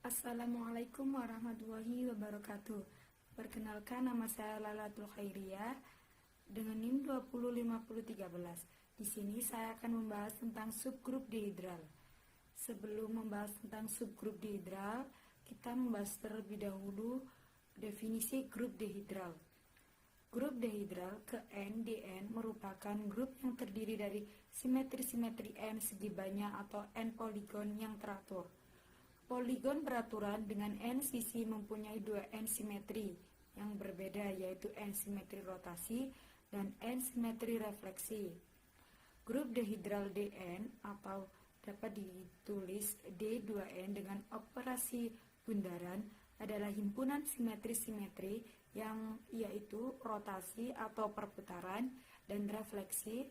Assalamualaikum warahmatullahi wabarakatuh. Perkenalkan, nama saya Lailatul Khairiyah dengan NIM 205013. Di sini saya akan membahas tentang subgrup dihidral. Sebelum membahas tentang subgrup dihidral, kita membahas terlebih dahulu definisi grup dihidral. Grup dihidral ke N-Dn merupakan grup yang terdiri dari simetri-simetri N segi banyak atau N poligon yang teratur. Poligon beraturan dengan N sisi mempunyai dua N simetri yang berbeda, yaitu N simetri rotasi dan N simetri refleksi. Grup dihidral Dn atau dapat ditulis D2N dengan operasi bundaran adalah himpunan simetri-simetri yang yaitu rotasi atau perputaran dan refleksi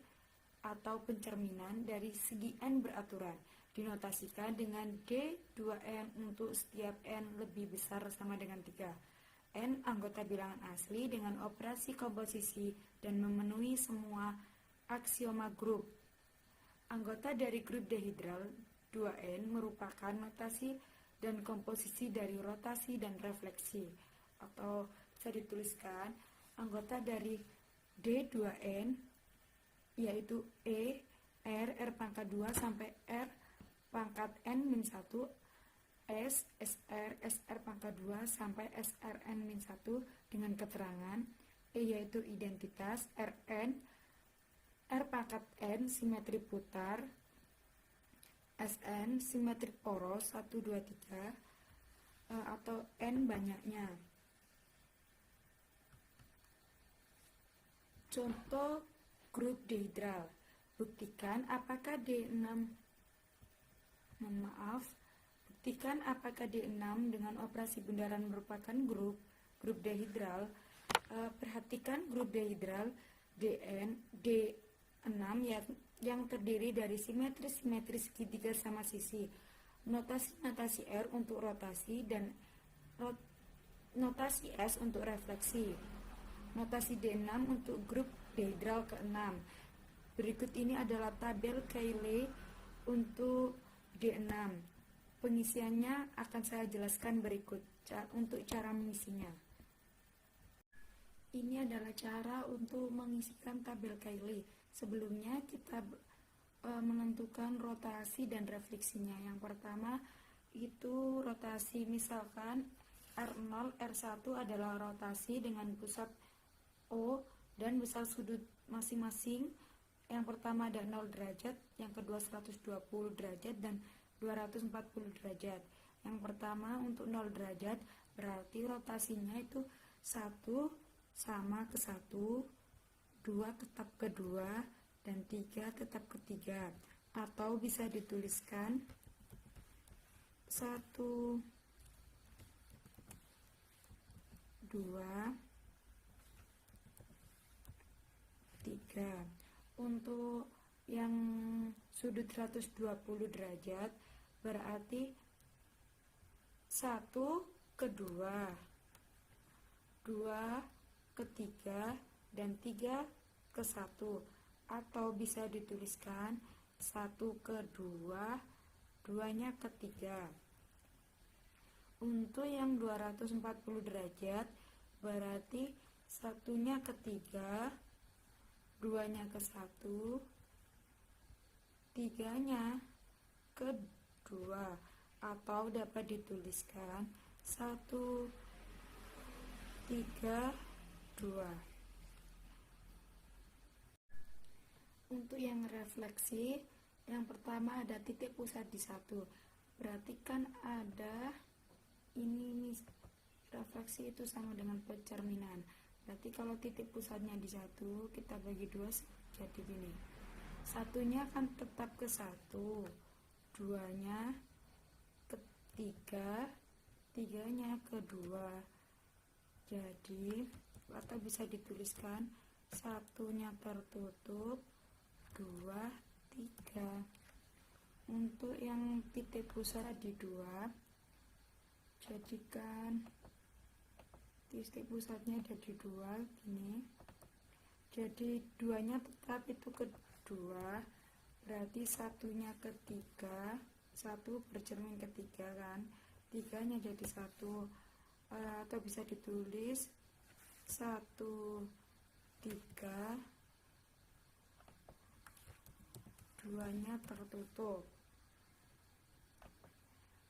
atau pencerminan dari segi N beraturan. Dinotasikan dengan D2N untuk setiap N lebih besar sama dengan 3. N anggota bilangan asli dengan operasi komposisi dan memenuhi semua aksioma grup. Anggota dari grup dihidral 2N merupakan notasi dan komposisi dari rotasi dan refleksi, atau bisa dituliskan anggota dari D2N yaitu E, R pangkat 2 sampai R pangkat N-1, S, SR, SR pangkat 2 sampai SRN-1 dengan keterangan E yaitu identitas, RN, R pangkat N simetri putar, SN simetri poros 1, 2, 3 atau N banyaknya. Contoh grup dihidral. Buktikan apakah D6 dengan operasi bundaran merupakan grup dihidral. Perhatikan grup dihidral D6 yang terdiri dari simetri-simetri segitiga sama sisi. Notasi R untuk rotasi dan notasi S untuk refleksi. Notasi D6 untuk grup dihidral ke-6. Berikut ini adalah tabel Cayley untuk D6. Pengisiannya akan saya jelaskan berikut untuk cara mengisinya. Ini adalah cara untuk mengisikan tabel Cayley. Sebelumnya kita menentukan rotasi dan refleksinya. Yang pertama itu rotasi, misalkan R0, R1 adalah rotasi dengan pusat O dan besar sudut masing-masing. Yang pertama ada 0 derajat, yang kedua 120 derajat dan 240 derajat. Yang pertama untuk 0 derajat berarti rotasinya itu 1 sama ke 1, 2 tetap ke 2 dan 3 tetap ke 3, atau bisa dituliskan 1, 2, 3. Untuk yang sudut 120 derajat berarti 1 ke 2, 2 ke 3 dan 3 ke 1, atau bisa dituliskan 1 ke 2, 2-nya ke 3. Untuk yang 240 derajat berarti 1-nya ke 3, 2-nya ke 1, 3-nya ke 2, atau dapat dituliskan 1, 3, 2. Untuk yang refleksi, yang pertama ada titik pusat di 1. Berarti kan ada ini refleksi itu sama dengan pencerminan. Berarti kalau titik pusatnya di 1, kita bagi 2 jadi gini. 1-nya kan tetap ke 1, 2-nya ke 3, 3-nya ke 2. Jadi atau bisa dituliskan 1-nya tertutup, 2, 3. Untuk yang titik pusat di 2, jadikan titik pusatnya ada di 2 gini. Jadi 2-nya tetap itu ke 2, berarti 1-nya ke 3, 1 bercermin ke 3 kan. 3-nya jadi 1, atau bisa ditulis 1, 3, 2-nya tertutup.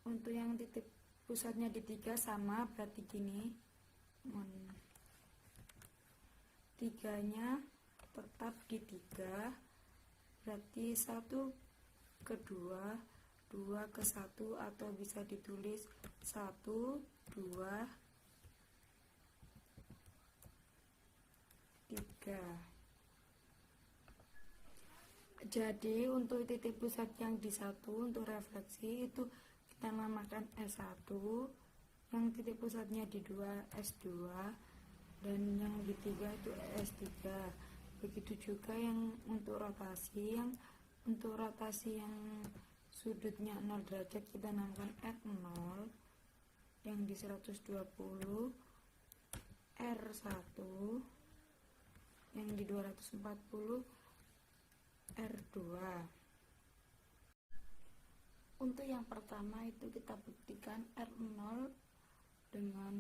Untuk yang titik pusatnya di 3 sama, berarti gini, 3-nya tetap di 3, berarti 1 ke 2, 2 ke 1, atau bisa ditulis 1, 2, 3. Jadi untuk titik pusat yang di 1 untuk refleksi itu kita namakan S1, yang titik pusatnya di 2 S2, dan yang di 3 itu S3. Begitu juga yang untuk rotasi, yang sudutnya 0 derajat kita namakan R0, yang di 120 R1, yang di 240 R2. Untuk yang pertama itu kita buktikan R0 dengan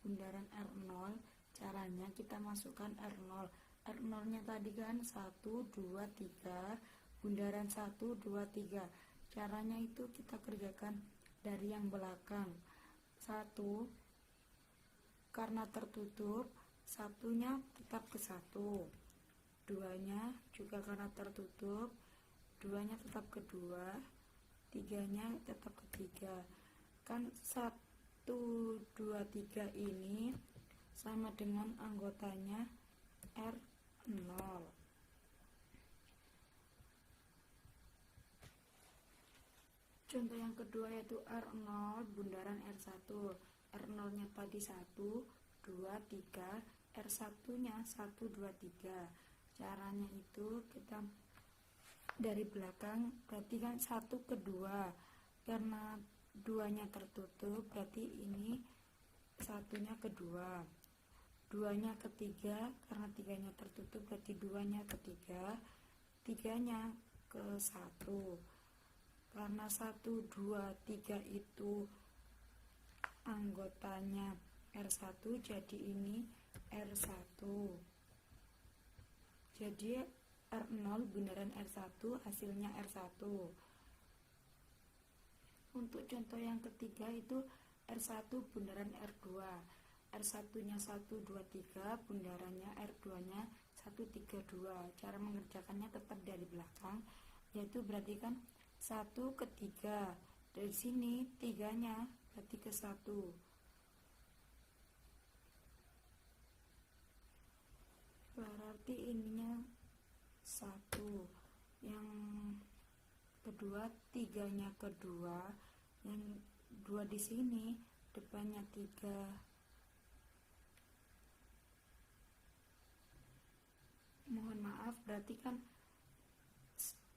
bundaran R0. Caranya kita masukkan R0. R0-nya tadi kan 1, 2, 3, bundaran 1, 2, 3. Caranya itu kita kerjakan dari yang belakang. 1, karena tertutup, 1-nya tetap ke 1. 2-nya juga karena tertutup, 2-nya tetap ke 2, 3-nya tetap ke 3. Kan 1, 2, 3 ini sama dengan anggotanya R0. Contoh yang kedua yaitu R0 bundaran R1. R0-nya tadi 1, 2, 3, R1-nya 1, 2, 3. Caranya itu kita dari belakang, berarti kan 1 ke 2, karena 2-nya tertutup, berarti ini 1-nya ke 2, 2-nya ke 3, karena 3-nya tertutup, berarti 2-nya ke 3, 3-nya ke 1. Karena 1, 2, 3 itu anggotanya R1, jadi ini R1. Jadi R0 bundaran R1 hasilnya R1. Untuk contoh yang ketiga itu R1 bundaran R2. R1-nya 1, 2, 3, bundarannya R2-nya 1, 3, 2. Cara mengerjakannya tetap dari belakang, yaitu berarti kan 1 ke 3. Dari sini 3-nya berarti ke 1. Berarti ininya 1, yang kedua 3-nya ke 2, yang 2 di sini depannya 3. Mohon maaf, berarti kan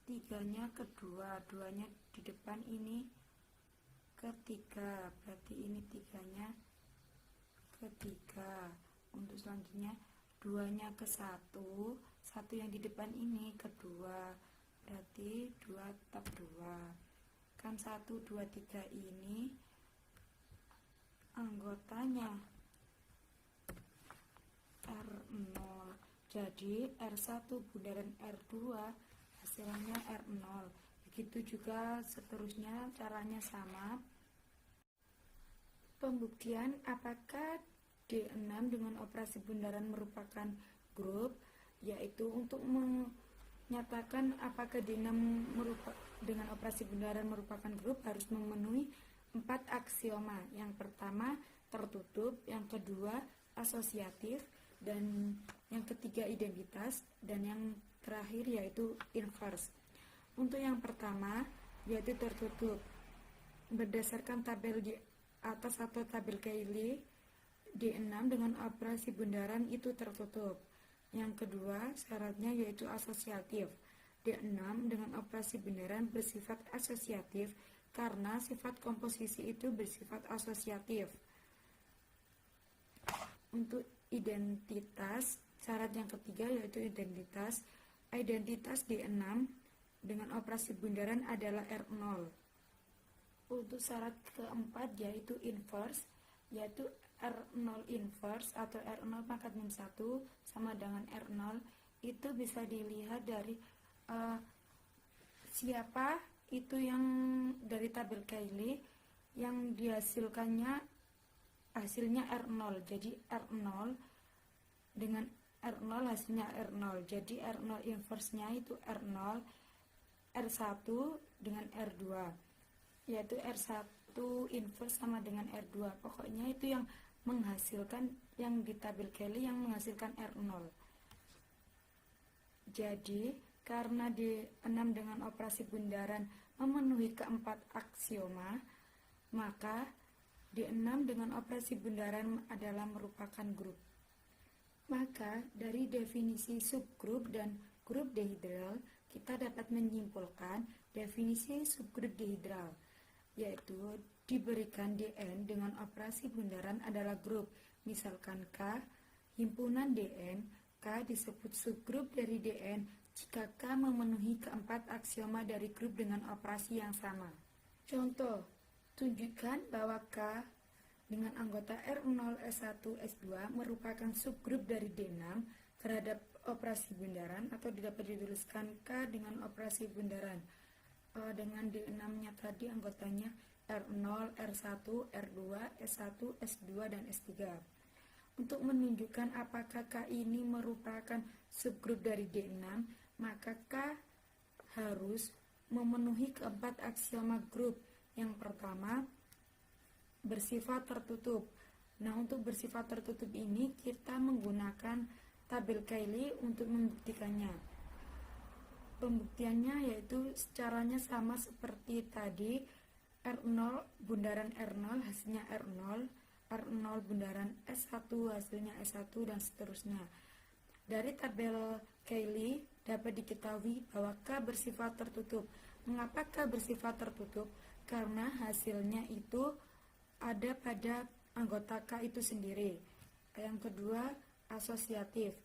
3-nya ke 2, 2-nya di depan, ini ke 3, berarti ini 3-nya ke 3. Untuk selanjutnya 2-nya ke 1, 1 yang di depan ini ke 2, berarti 2 tetap 2. Kan 1, 2, 3 ini anggotanya R0. Jadi R1 bundaran R2 hasilnya R0. Begitu juga seterusnya, caranya sama. Pembuktian apakah D6 dengan operasi bundaran merupakan grup, yaitu untuk menyatakan apakah D6 dengan operasi bundaran merupakan grup harus memenuhi 4 aksioma. Yang pertama tertutup, yang kedua asosiatif, dan yang ketiga identitas, dan yang terakhir yaitu inverse. Untuk yang pertama yaitu tertutup, berdasarkan tabel di atas atau tabel Cayley, D6 dengan operasi bundaran itu tertutup. Yang kedua syaratnya yaitu asosiatif. D6 dengan operasi bundaran bersifat asosiatif karena sifat komposisi itu bersifat asosiatif. Untuk identitas, syarat yang ketiga yaitu identitas. Identitas D6 dengan operasi bundaran adalah R0. Untuk syarat keempat yaitu inverse, yaitu R0 inverse atau R0 pangkat min 1 sama dengan R0, itu bisa dilihat dari siapa itu yang dari tabel Cayley yang hasilnya R0. Jadi R0 dengan R0 hasilnya R0. Jadi R0 inverse-nya itu R0, R1 dengan R2, yaitu R1 inverse sama dengan R2. Pokoknya itu yang menghasilkan, yang di tabel Cayley yang menghasilkan R0. Jadi karena D6 dengan operasi bundaran memenuhi keempat aksioma, maka D6 dengan operasi bundaran adalah merupakan grup. Maka dari definisi subgrup dan grup dihedral, kita dapat menyimpulkan definisi subgrup dihedral, yaitu diberikan Dn dengan operasi bundaran adalah grup. Misalkan K, himpunan Dn, K disebut subgrup dari Dn jika K memenuhi keempat aksioma dari grup dengan operasi yang sama. Contoh, tunjukkan bahwa K dengan anggota R0, S1, S2 merupakan subgrup dari D6 terhadap operasi bundaran, atau dapat dituliskan K dengan operasi bundaran dengan D6-nya tadi anggotanya R0, R1, R2, S1, S2, dan S3. Untuk menunjukkan apakah K ini merupakan subgrup dari D6, maka K harus memenuhi keempat aksioma grup. Yang pertama, bersifat tertutup. Nah, untuk bersifat tertutup ini kita menggunakan tabel Cayley untuk membuktikannya. Pembuktiannya yaitu caranya sama seperti tadi. R0 bundaran R0 hasilnya R0, R0 bundaran S1 hasilnya S1, dan seterusnya. Dari tabel Cayley dapat diketahui bahwa K bersifat tertutup. Mengapa K bersifat tertutup? Karena hasilnya itu ada pada anggota K itu sendiri. Yang kedua, asosiatif.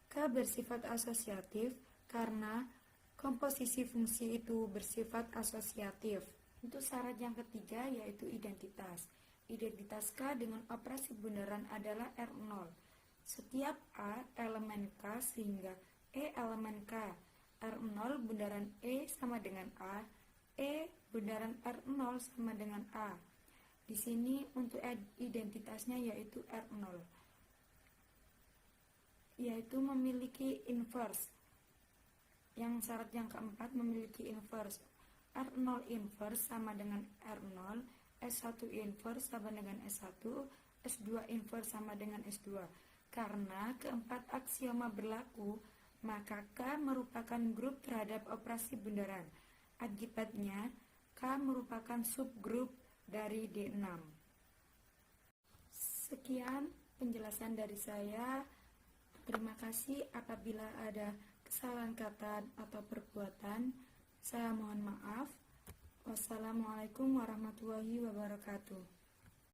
K bersifat asosiatif karena komposisi fungsi itu bersifat asosiatif. Untuk syarat yang ketiga yaitu identitas. Identitas K dengan operasi bundaran adalah R0. Setiap A elemen K sehingga E elemen K. R0 bundaran E sama dengan A, E bundaran R0 sama dengan A. Di sini untuk identitasnya yaitu R0, yaitu memiliki inverse. Yang syarat yang keempat memiliki inverse. R0 inverse sama dengan R0, S1 inverse sama dengan S1, S2 inverse sama dengan S2. Karena keempat aksioma berlaku, maka K merupakan grup terhadap operasi bundaran. Akibatnya, K merupakan subgrup dari D6. Sekian penjelasan dari saya. Terima kasih. Apabila ada kesalahan kata atau perbuatan, saya mohon maaf. Wassalamualaikum warahmatullahi wabarakatuh.